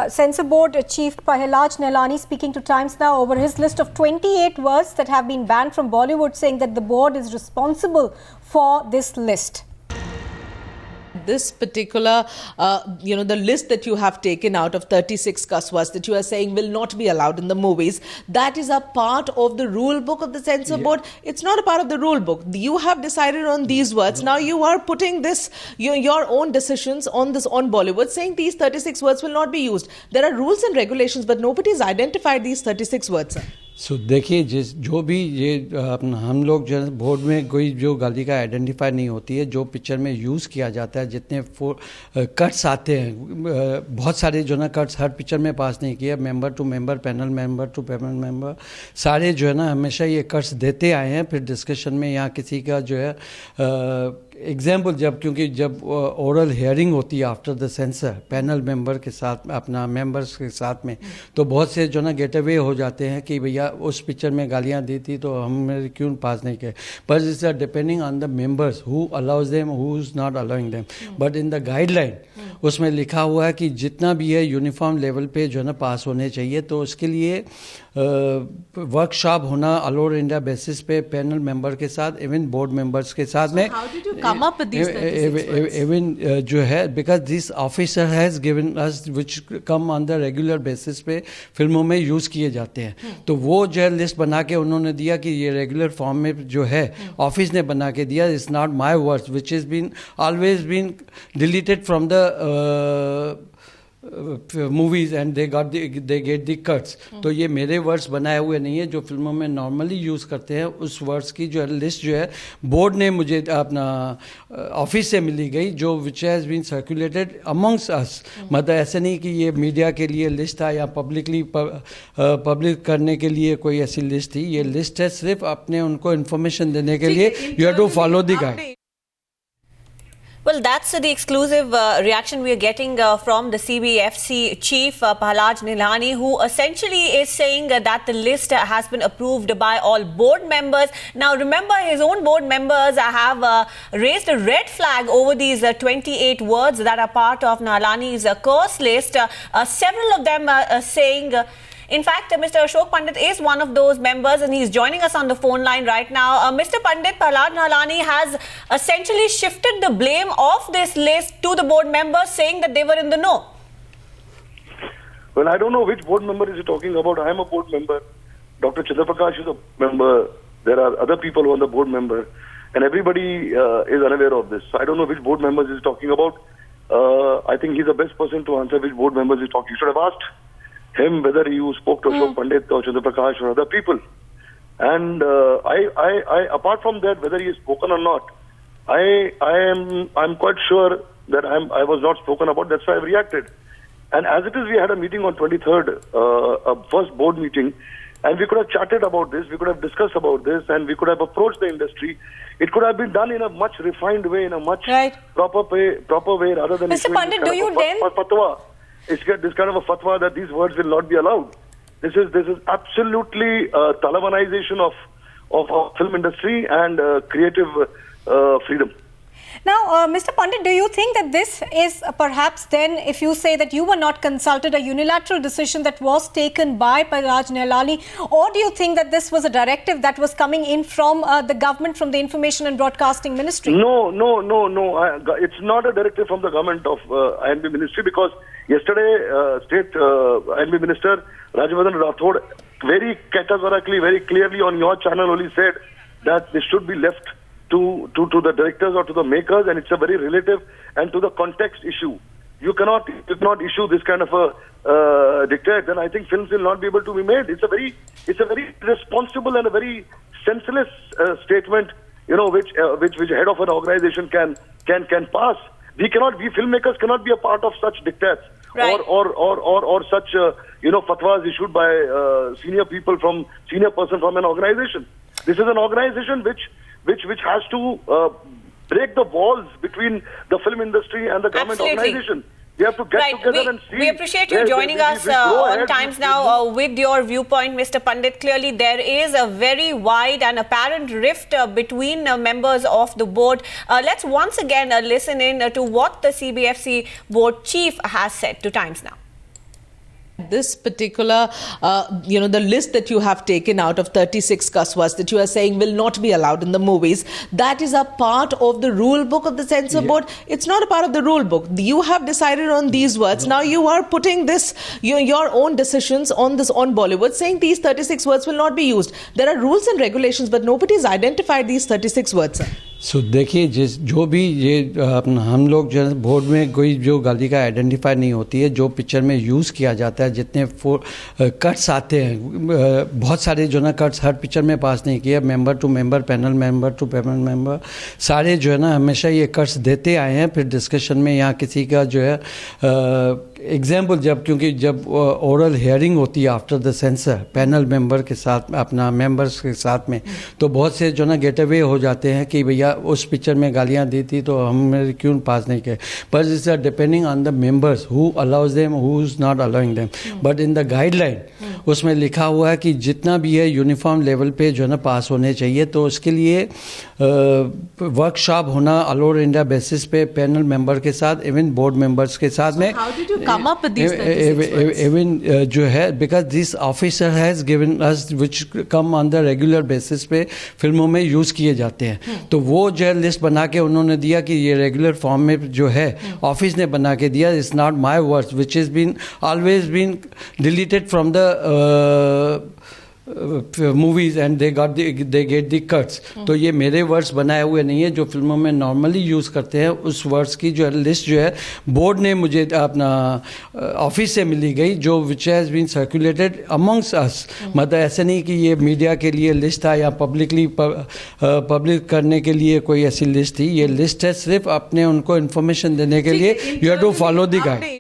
Censor Board Chief Prahalad Neelani speaking to Times Now over his list of 28 words that have been banned from Bollywood, saying that the board is responsible for this list. This particular, the list that you have taken out of 36 cuss words that you are saying will not be allowed in the movies, that is a part of the rule book of the censor board. It's not a part of the rule book. You have decided on these words. Now you are putting this, your own decisions on Bollywood, saying these 36 words will not be used. There are rules and regulations, but nobody has identified these 36 words. सो देखिए जो भी ये हम लोग जो board में कोई जो गाली का आइडेंटिफाई नहीं होती है, जो पिक्चर में यूज़ किया जाता है, जितने कट्स आते हैं, बहुत सारे जो ना कट्स हर पिक्चर में पास नहीं किया, member to member, panel member to panel member, सारे जो है ना हमेशा ये कट्स देते आए हैं. फिर डिस्कशन में यहाँ किसी का जो है एग्जाम्पल जब ओरल हियरिंग होती है after the sensor panel member के साथ अपना मेंबर्स के साथ में, तो बहुत से जो ना गेट अवे हो जाते हैं कि भैया उस पिक्चर में गालियां दी थी तो हम क्यों पास नहीं किए. पर it's depending on the members who allows them, who is not allowing them. But in the guideline उसमें लिखा हुआ है कि जितना भी है यूनिफॉर्म लेवल पे जो है ना पास होने चाहिए. तो उसके लिए वर्कशॉप होना ऑल ओवर इंडिया बेसिस पे पैनल मेंबर के साथ, इवन बोर्ड मेंबर्स के साथ में. Come up with these 36 words? Even जो है because this officer has given us which come on the regular basis पे फिल्मों में यूज़ किए जाते हैं. तो वो जो है लिस्ट बना के उन्होंने दिया कि ये रेगुलर फॉर्म में जो है ऑफिस ने बना के दिया. It's not my words which is been always been deleted from the movies and they get the cuts. तो ये मेरे वर्ड्स बनाए हुए नहीं है, जो फिल्मों में नॉर्मली यूज़ करते हैं. उस वर्ड्स की जो है लिस्ट जो है बोर्ड ने मुझे अपना ऑफिस से मिली गई, जो which has been circulated amongst us. मतलब ऐसे नहीं कि ये मीडिया के लिए लिस्ट था या पब्लिक करने के लिए कोई ऐसी लिस्ट थी. ये लिस्ट है सिर्फ अपने उनको इन्फॉर्मेशन देने के लिए. You have to follow the guide. Well, that's the exclusive reaction we are getting from the CBFC chief, Prahalad Neelani, who essentially is saying that the list has been approved by all board members. Now, remember, his own board members have raised a red flag over these 28 words that are part of Neelani's curse list. Several of them saying... In fact, Mr. Ashok Pandit is one of those members and he's joining us on the phone line right now. Mr. Pandit, Prahalad Neelani has essentially shifted the blame of this list to the board members, saying that they were in the know. Well, I don't know which board member is he talking about. I am a board member. Dr. Chandra Prakash is a member. There are other people who are on the board member. And everybody is unaware of this. So I don't know which board members he's talking about. I think he's the best person to answer which board members he's talking. You should have asked him whether you spoke to Ashok Pandit or Chandra Prakash or other people. And I apart from that, whether he has spoken or not, I'm quite sure that I was not spoken about. That's why I've reacted. And as it is, we had a meeting on 23rd, a first board meeting, and we could have chatted about this, we could have discussed about this, and we could have approached the industry. It could have been done in a much refined way, in a much proper way, rather than Mr. Pandit, do you then? It's this kind of a fatwa that these words will not be allowed. This is absolutely Talibanization of film industry and creative freedom. Now, Mr. Pandit, do you think that this is perhaps then, if you say that you were not consulted, a unilateral decision that was taken by Prahalad Neelani, or do you think that this was a directive that was coming in from the government, from the Information and Broadcasting Ministry? No. It's not a directive from the government of INB Ministry, because yesterday, State INB Minister Rajyavardhan Rathod very categorically, very clearly on your channel only said that this should be left to the directors or to the makers, and it's a very relative and to the context issue. You cannot issue this kind of a dictate, then I think films will not be able to be made. It's a very responsible and a very senseless statement, which head of an organization can pass. We filmmakers cannot be a part of such dictates, right, or such fatwas issued by senior person from an organization. This is an organization which has to break the walls between the film industry and the government organization. We have to get together and see. We appreciate you joining us on Times Now with your viewpoint, Mr. Pandit. Clearly, there is a very wide and apparent rift between members of the board. Let's once again listen in to what the CBFC board chief has said to Times Now. This particular, the list that you have taken out of 36 kaswas that you are saying will not be allowed in the movies, that is a part of the rule book of the censor board. It's not a part of the rule book. You have decided on these words. Now you are putting this, your own decisions on Bollywood, saying these 36 words will not be used. There are rules and regulations, but nobody has identified these 36 words, sir. सो देखिए जो भी ये हम लोग जो है board में कोई जो गाली का आइडेंटिफाई नहीं होती है, जो पिक्चर में यूज़ किया जाता है, जितने कट्स आते हैं, बहुत सारे जो ना कट्स हर पिक्चर में पास नहीं किया, member to member, panel to panel member, सारे जो है ना हमेशा ये कट्स देते आए हैं। फिर डिस्कशन में यहाँ किसी का जो है एग्जाम्पल क्योंकि जब ओरल हियरिंग होती है after the sensor panel member के साथ अपना मेंबर्स के साथ में, तो बहुत से जो ना गेट अवे हो जाते हैं कि भैया उस पिक्चर में गालियां दी थी तो हमने क्यों पास नहीं किए। But it's depending on the members who allows them, who is not allowing them. But in the guideline उसमें लिखा हुआ है कि जितना भी है यूनिफॉर्म लेवल पे जो है ना पास होने चाहिए। तो उसके लिए वर्कशॉप होना ऑल ओवर इंडिया बेसिस पे पैनल मेंबर के साथ, इवन बोर्ड मेंबर्स के साथ में। How did you come up with these 36 words? Even जो है because this officer has given us which come on the regular basis पे फिल्मों में यूज़ किए जाते हैं। तो वो जो है लिस्ट बना के उन्होंने दिया कि ये रेगुलर फॉर्म में जो है ऑफिस ने बना के दिया। It's not my words which is been always been deleted from the movies and they get the cuts. तो ये मेरे वर्ड्स बनाए हुए नहीं है, जो फिल्मों में नॉर्मली यूज़ करते हैं उस वर्ड्स की जो है लिस्ट जो है बोर्ड ने मुझे अपना ऑफिस से मिली गई, जो which has been circulated amongst us. मतलब ऐसे नहीं कि ये मीडिया के लिए लिस्ट था या पब्लिकली पब्लिक करने के लिए कोई ऐसी लिस्ट थी। ये लिस्ट है सिर्फ अपने उनको इन्फॉर्मेशन देने के लिए। You have to follow the guide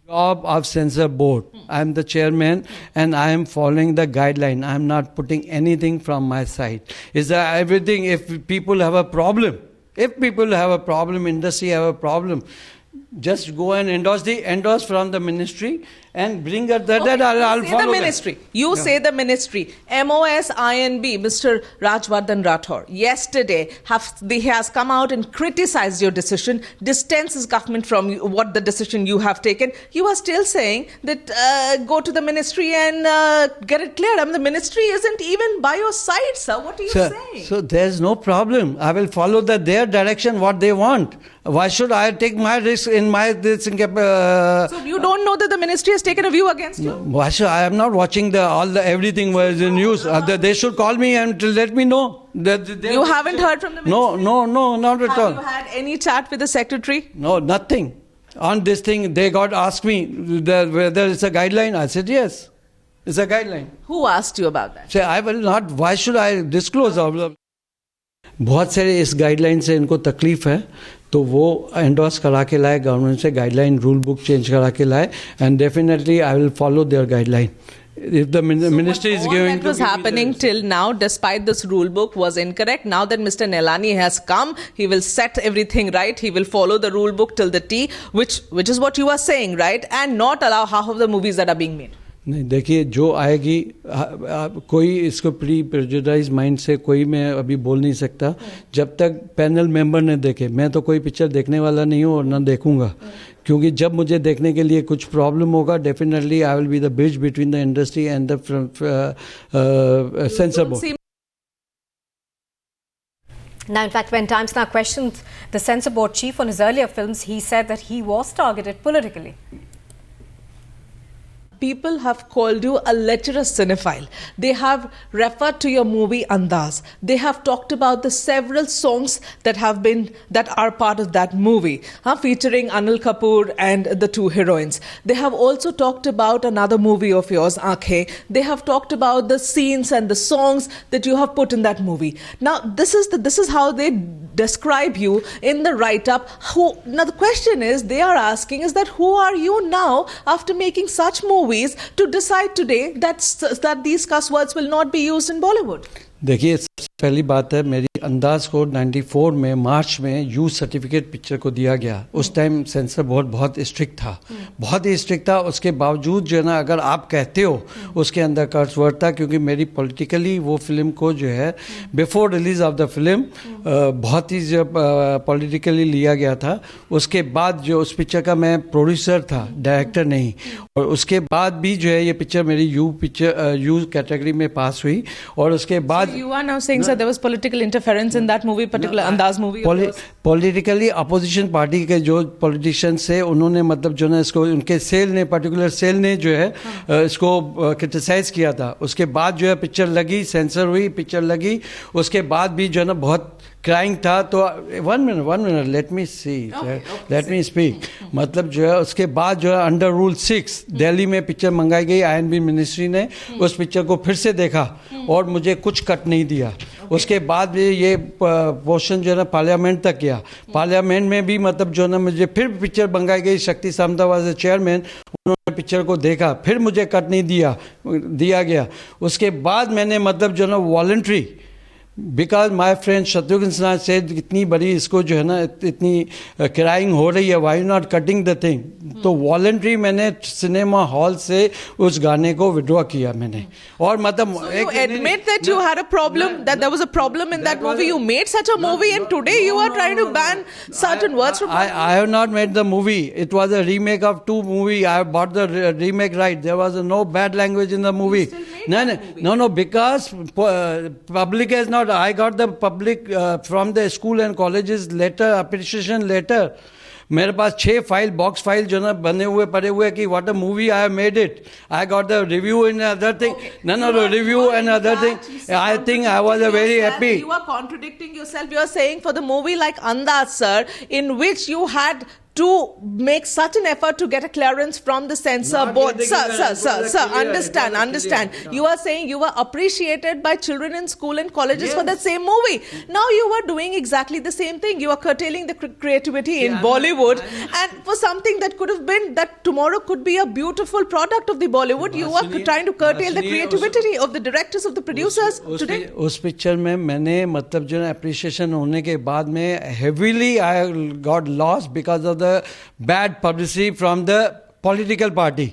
job of censor board. I am the chairman and I am following the guideline. I am not putting anything from my side. Is that everything? If people have a problem, industry have a problem, just go and endorse from the ministry and bring her that. Okay, I'll say follow the ministry. You say the ministry. MOSINB, Mr. Rajvardhan Rathore, yesterday he has come out and criticized your decision, distanced his government from what the decision you have taken. You are still saying that go to the ministry and get it cleared. I mean, the ministry isn't even by your side, sir. What are you saying? So there's no problem. I will follow their direction, what they want. Why should I take my risk in my this? So you don't know that the ministry has taken a view against you? Why should I am not watching everything was in news. They should call me and let me know. You haven't heard from the ministry? No, not at all. Have you had any chat with the secretary? No, nothing. On this thing, they got asked me whether it's a guideline. I said yes, it's a guideline. Who asked you about that? Say I will not. Why should I disclose all of? बहुत सारे इस guideline से इनको तकलीफ है, तो वो endorse करा के लाए गवर्नमेंट से, गाइडलाइन रूल बुक चेंज करा के लाए, and definitely I will follow their guideline. If the ministry is giving that was happening till now, despite this rule book was incorrect. Now that Mr. Nelani has come, he will set everything right. He will follow the rule book till the T, which is what you are saying, right? And not allow half of the movies that are being made. नहीं, देखिए जो आएगी कोई इसको pre prejudice mind से कोई मैं अभी बोल नहीं सकता जब तक पैनल मेंबर ने देखे. मैं तो कोई पिक्चर देखने वाला नहीं हूँ और ना देखूंगा, क्योंकि जब मुझे देखने के लिए कुछ प्रॉब्लम होगा, definitely I will be the bridge between the industry and the sensor board. Now, in fact, when Times Now questioned the censor board chief on his earlier films, he said that he was targeted politically. People have called you a lecherous cinephile. They have referred to your movie Andaz. They have talked about the several songs that are part of that movie, featuring Anil Kapoor and the two heroines. They have also talked about another movie of yours, Aankhein. They have talked about the scenes and the songs that you have put in that movie. Now, this is how they describe you in the write-up. Now, the question is, they are asking is that who are you now after making such movies to decide today that these cuss words will not be used in Bollywood? देखिए, सबसे पहली बात है, मेरी अंदाज को 94 में मार्च में यूथ सर्टिफिकेट पिक्चर को दिया गया। उस टाइम सेंसर बोर्ड बहुत स्ट्रिक्ट था, बहुत ही स्ट्रिक्ट था। उसके बावजूद जो है ना, अगर आप कहते हो उसके अंदर कर्स वर्ड था, क्योंकि मेरी पॉलिटिकली वो फिल्म को जो है before release of the film बहुत ही जब पॉलिटिकली लिया गया था। उसके बाद जो उस पिक्चर का मैं प्रोड्यूसर था, डायरेक्टर नहीं। और उसके बाद भी जो है ये पिक्चर मेरी यू कैटेगरी में पास हुई। और उसके बाद You are now saying, sir, there was political interference in that movie, particular Andaz movie. Politically opposition party के जो पॉलिटिशियंस थे, उन्होंने मतलब जो है इसको, उनके सेल ने, पर्टिकुलर सेल ने जो है इसको क्रिटिसाइज किया था। उसके बाद जो है पिक्चर लगी, सेंसर हुई, पिक्चर लगी। उसके बाद भी जो है ना बहुत क्राइंग था। तो one minute let me speak. मतलब जो है उसके बाद जो है अंडर रूल 6 दिल्ली में पिक्चर मंगाई गई। INB मिनिस्ट्री ने उस पिक्चर को फिर से देखा और मुझे कुछ कट नहीं दिया। उसके बाद ये पोर्शन जो है ना पार्लियामेंट तक गया। पार्लियामेंट में भी मतलब जो है ना मुझे फिर पिक्चर मंगाई गई। शक्ति सामंता वाज चेयरमैन, उन्होंने पिक्चर को देखा, फिर मुझे कट नहीं दिया गया। उसके बाद मैंने मतलब जो है ना voluntary, because my friend Shatrughan Sinha से इतनी बड़ी इसको जो है ना इतनी क्राइंग हो रही है, why not cutting the thing. तो वॉलंटरी मैंने सिनेमा हॉल से उस गाने को विड्रॉ किया मैंने। और मतलब You admit that you had a problem, that there was a problem in that movie. You made such a movie, and today you are trying to ban certain words from. I have not made the movie. It was a remake of 2 movies. I have bought the remake right. There was no bad language in the movie. No, because public has not. I got the public from the school and colleges letter, appreciation letter. मेरे पास 6 file, box file जो ना बने हुए पड़े हुए कि what a movie I have made it. I got the review in other thing, no review and other thing. I think I was a very happy. You are contradicting yourself. You are saying for the movie like Andaz, sir, in which you had to make such an effort to get a clearance from the censor board. Sir, understand. You are saying you were appreciated by children in school and colleges for that same movie. Now you are doing exactly the same thing. You are curtailing the creativity in Bollywood, and for something that could have been, that tomorrow could be a beautiful product of the Bollywood, you are trying to curtail the creativity of the directors, of the producers today. उस picture में मैंने मतलब जो है appreciation होने के बाद में heavily I got loss because of the bad publicity from the political party.